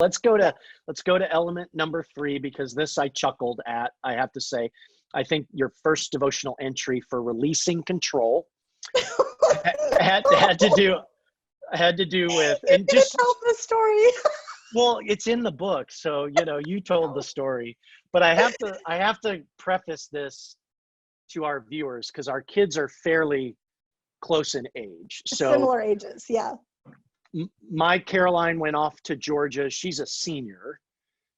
let's go to element number 3, because this I chuckled at. I have to say, I think your first devotional entry for releasing control had to do with, and just tell the story. Well, it's in the book, so you told the story, but I have to preface this to our viewers because our kids are fairly close in age. So similar ages, yeah. My Caroline went off to Georgia. She's a senior.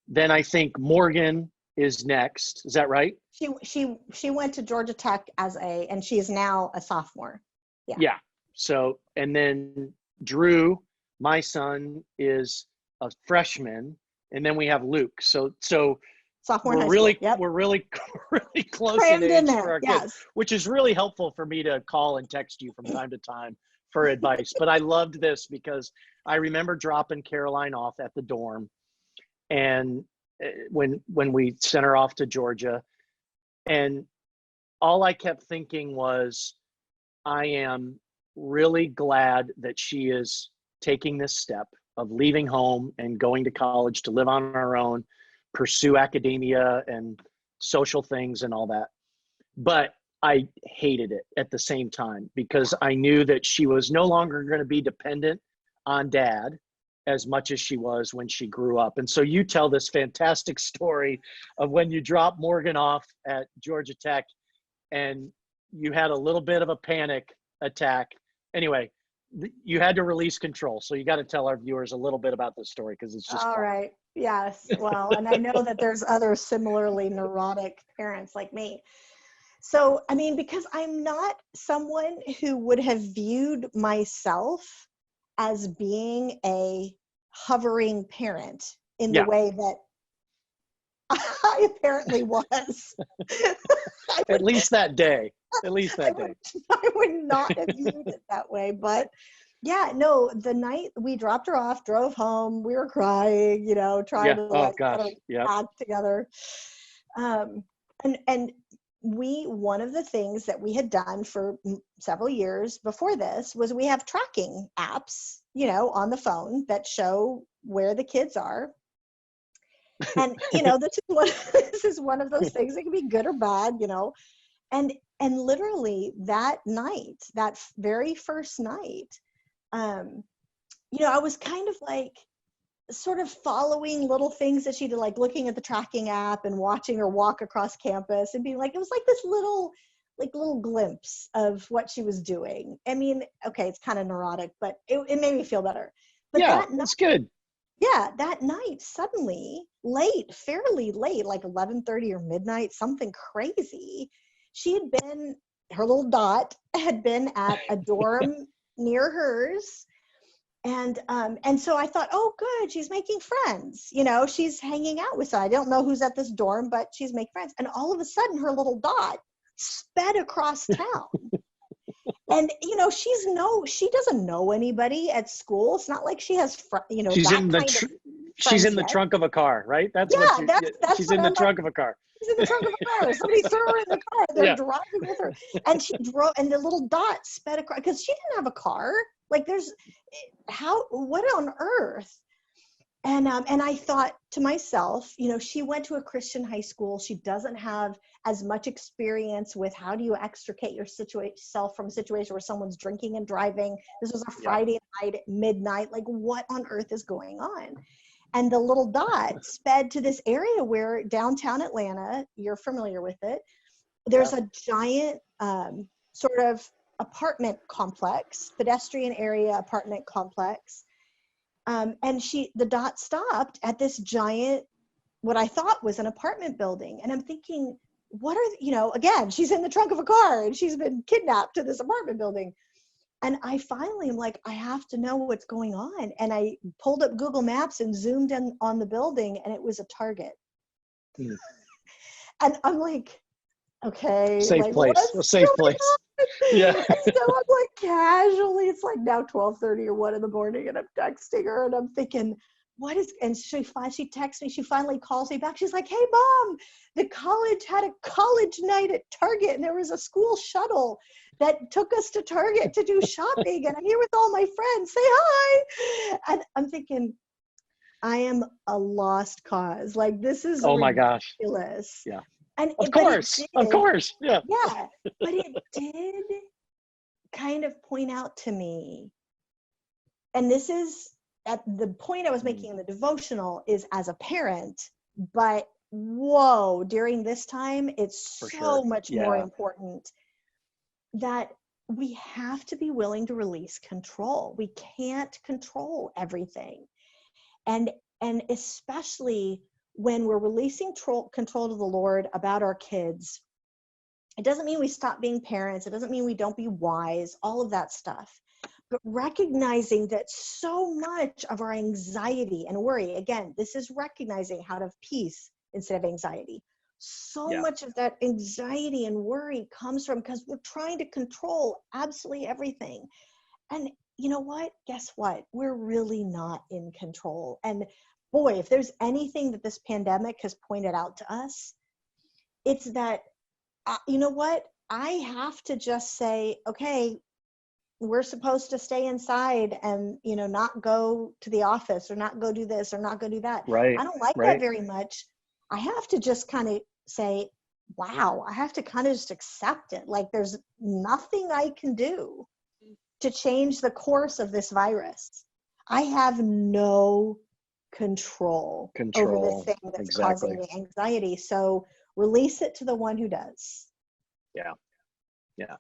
Then I think Morgan is next. Is that right? She went to Georgia Tech and she is now a sophomore. Yeah. Yeah. So, and then Drew, my son, is a freshman, and then we have Luke. So sophomore we're high really, school. Yep. we're really close Crammed in age in there. for our Yes. kids, which is really helpful for me to call and text you from time to time for advice. But I loved this because I remember dropping Caroline off at the dorm, and when we sent her off to Georgia, and all I kept thinking was, I am really glad that she is taking this step of leaving home and going to college to live on her own, pursue academia and social things and all that. But I hated it at the same time because I knew that she was no longer going to be dependent on dad as much as she was when she grew up. And so you tell this fantastic story of when you dropped Morgan off at Georgia Tech and you had a little bit of a panic attack. Anyway, you had to release control. So you got to tell our viewers a little bit about this story because it's just all fun. right. Yes. Well, and I know that there's other similarly neurotic parents like me. So, I mean, because I'm not someone who would have viewed myself as being a hovering parent in the way that I apparently was. At least that day. At least that day. I would not have viewed it that way. But yeah, no, the night we dropped her off, drove home, we were crying, trying to get her act together. And one of the things that we had done for several years before this was we have tracking apps, on the phone that show where the kids are. And, this is one of those things that can be good or bad, and literally that night, that very first night, I was kind of like sort of following little things that she did, like looking at the tracking app and watching her walk across campus and being like, it was like this little glimpse of what she was doing. I mean, okay, it's kind of neurotic, but it made me feel better. But that's good. Yeah, that night, suddenly, fairly late, like 11:30 or midnight, something crazy, her little dot had been at a dorm near hers. And so I thought, oh, good, she's making friends. She's hanging out with some. I don't know who's at this dorm, but she's making friends. And all of a sudden, her little dot sped across town. And, she doesn't know anybody at school. It's not like she has, she's in the trunk of a car, right? She's in the trunk of a car. She's in the trunk of a car. Somebody threw her in the car. They're driving with her. And she drove, and the little dot sped across, because she didn't have a car. Like what on earth? And I thought to myself, she went to a Christian high school. She doesn't have as much experience with how do you extricate yourself from a situation where someone's drinking and driving. This was a Friday night at midnight. Like, what on earth is going on? And the little dot sped to this area where downtown Atlanta, you're familiar with it. There's a giant sort of apartment complex, pedestrian area apartment complex. And the dot stopped at this giant, what I thought was an apartment building. And I'm thinking, again, she's in the trunk of a car and she's been kidnapped to this apartment building. And I finally am like, I have to know what's going on. And I pulled up Google Maps and zoomed in on the building, and it was a Target. Mm. And I'm like, okay. Safe place. A safe place. Yeah. And so I'm like casually, it's like now 12:30 or 1 a.m, and I'm texting her and I'm thinking, and she texts me, she finally calls me back. She's like, hey Mom, the college had a college night at Target and there was a school shuttle that took us to Target to do shopping, and I'm here with all my friends. Say hi. And I'm thinking, I am a lost cause. Like, this is Oh my gosh. ridiculous. Yeah. And Of but it course. Of did, course. Yeah. yeah, but it did kind of point out to me, and this is at the point I was making in the devotional, is as a parent, but whoa, during this time, it's For so sure. much more Yeah. important that we have to be willing to release control. We can't control everything. And especially when we're releasing control to the Lord about our kids, it doesn't mean we stop being parents. It doesn't mean we don't be wise, all of that stuff. But recognizing that so much of our anxiety and worry, again, this is recognizing how to have peace instead of anxiety. So Yeah. much of that anxiety and worry comes from because we're trying to control absolutely everything. And you know what? Guess what? We're really not in control. And boy, if there's anything that this pandemic has pointed out to us, it's that, you know what? I have to just say, okay, we're supposed to stay inside and, not go to the office or not go do this or not go do that. Right. I don't like that Right. very much. I have to just kind of say, wow, I have to kind of just accept it. Like, there's nothing I can do to change the course of this virus. I have no control over the Control. thing that's Exactly. causing me anxiety. So release it to the one who does. Yeah. Yeah.